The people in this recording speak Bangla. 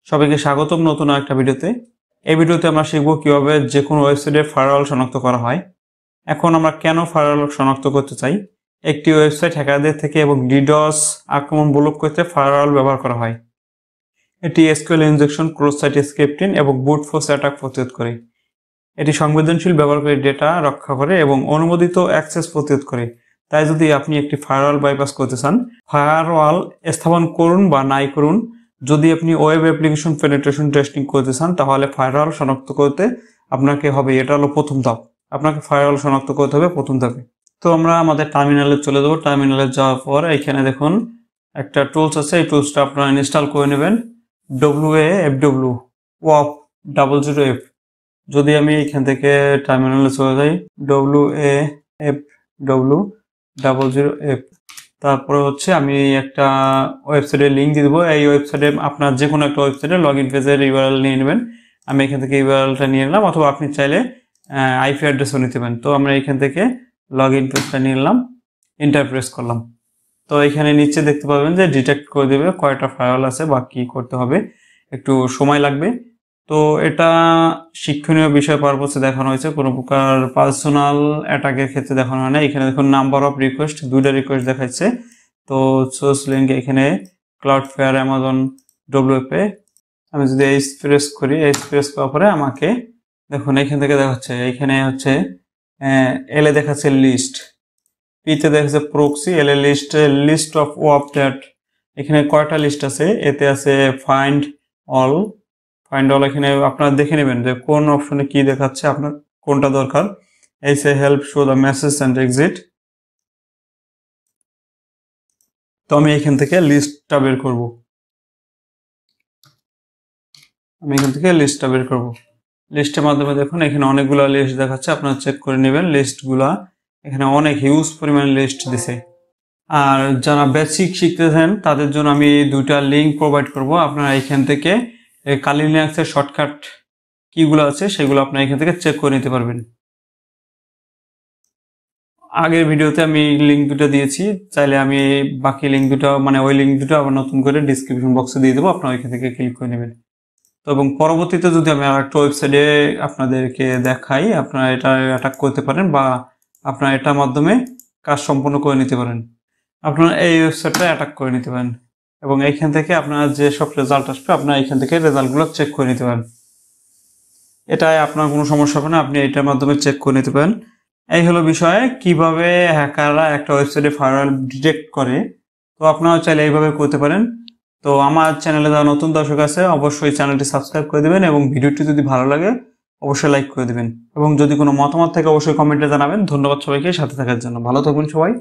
সবাইকে স্বাগতম নতুন একটা ভিডিওতে। এই ভিডিওতে আমরা শিখব কিভাবে যে কোনো ওয়েবসাইটে ফায়ারওয়াল শনাক্ত করা হয়। এখন আমরা কেন ফায়ারওয়াল শনাক্ত করতে চাই? একটি ওয়েবসাইট হ্যাকারদের থেকে এবং ডিডস আক্রমণ ব্লক করতে ফায়ারওয়াল ব্যবহার করা হয়। এটি SQL injection, cross site scripting এবং ব্রুট ফোর্স অ্যাটাক প্রতিরোধ করে। এটি সংবেদনশীল ব্যবহারকারী ডেটা রক্ষা করে এবং অনুমোদিত অ্যাক্সেস প্রতিরোধ করে। তাই যদি আপনি একটি ফায়ারওয়াল বাইপাস করতে চান, ফায়ারওয়াল স্থাপন করুন বা নাই করুন, যদি আপনি ওয়েব অ্যাপ্লিকেশন পেনিট্রেশন টেস্টিং করতে চান তাহলে ফায়ারওয়াল শনাক্ত করতে আপনাকে হবে, এটা হলো প্রথম ধাপ। আপনাকে ফায়ারওয়াল শনাক্ত করতে হবে প্রথম ধাপে। তো আমরা আমাদের টার্মিনালে চলে যাবো। টার্মিনালে যাওয়ার পর এখানে দেখুন একটা টুলস আছে, এই টুলসটা আপনারা ইনস্টল করে নেবেন। WAF 00F। যদি আমি এখান থেকে টার্মিনালে চলে যাই, WAF 00F, তারপরে হচ্ছে আমি একটা ওয়েবসাইটের লিঙ্ক দিয়ে দেবো। এই ওয়েবসাইটে আপনার যে কোনো একটা ওয়েবসাইটে লগ ইন পেজের ইউআরএল নিয়ে নেবেন। আমি এখান থেকে ইউআরএলটা নিয়ে নিলাম, অথবা আপনি চাইলে আইপি অ্যাড্রেসও নিতে পারেন। তো আমরা এখান থেকে লগ ইন পেজটা নিয়ে নিলাম, এন্টার প্রেস করলাম। তো এখানে নিচে দেখতে পাবেন যে ডিটেক্ট করে দেবে কয়টা ফায়ারওয়াল আছে বা কি করতে হবে, একটু সময় লাগবে। তো এটা শিক্ষণীয় বিষয় পারপোসে দেখানো হয়েছে, কোনো প্রকার পার্সোনাল অ্যাটাকের ক্ষেত্রে দেখানো হয় না। এখানে দেখুন নাম্বার অফ রিকোয়েস্ট, 2টা রিকোয়েস্ট দেখাচ্ছে। তো সোর্স লিঙ্ক এখানে ক্লাউডফেয়ার, অ্যামাজন, WFA। আমি যদি এই প্রেস করি, এই প্রেস করার পরে আমাকে দেখুন এখান থেকে দেখাচ্ছে, এখানে হচ্ছে এল এ দেখাচ্ছে লিস্ট, পিতে দেখাচ্ছে proxy, L a list of ওয়াপ দ্যাট। এখানে কয়টা লিস্ট আছে, এতে আছে ফাইন্ড অল। এখানে আপনারা দেখে নেবেন যে কোন অপশনে কি দেখাচ্ছে, আপনার কোনটা দরকার। এই say help show the message and exit. তো আমি এখান থেকে লিস্টটা বের করব, লিস্টের মাধ্যমে দেখুন এখানে অনেকগুলো লিস্ট দেখাচ্ছে, আপনারা চেক করে নেবেন লিস্টগুলা। এখানে অনেক হিউজ পরিমাণ লিস্ট দিছে। আর যারা বেসিক শিখতেছেন তাদের জন্য আমি 2টা লিঙ্ক প্রোভাইড করব। আপনারা এখান থেকে কালি লিনাক্সের শর্টকাট কিগুলো আছে সেগুলো আপনারা এখান থেকে চেক করে নিতে পারবেন। আগের ভিডিওতে আমি লিঙ্ক 2টা দিয়েছি, চাইলে আমি বাকি লিঙ্ক 2টা মানে ওই লিঙ্ক 2টা আবার নতুন করে ডিসক্রিপশন বক্সে দিয়ে দেবো, আপনারা এখান থেকে ক্লিক করে নেবেন। তো এবং পরবর্তীতে যদি আমি আরেকটা ওয়েবসাইটে আপনাদেরকে দেখাই, আপনারা এটা অ্যাটাক করতে পারেন বা আপনারা এটার মাধ্যমে কাজ সম্পন্ন করে নিতে পারেন। আপনারা এই ওয়েবসাইটটা অ্যাটাক করে নিতে পারেন এবং এইখান থেকে আপনার যে সব রেজাল্ট আসবে আপনারা এখান থেকে রেজাল্টগুলো চেক করে নিতে পারেন। এটাই আপনার কোনো সমস্যা হবে না, আপনি এটার মাধ্যমে চেক করে নিতে পারেন। এই হলো বিষয় কিভাবে হ্যাকাররা একটা ওয়েবসাইটে ফায়ারওয়াল ডিটেক্ট করে। তো আপনারা চাইলে এইভাবে করতে পারেন। তো আমার চ্যানেলে যারা নতুন দর্শক আছে অবশ্যই চ্যানেলটি সাবস্ক্রাইব করে দেবেন এবং ভিডিওটি যদি ভালো লাগে অবশ্যই লাইক করে দেবেন এবং যদি কোনো মতামত থাকে অবশ্যই কমেন্টে জানাবেন। ধন্যবাদ সবাইকে সাথে থাকার জন্য। ভালো থাকবেন সবাই।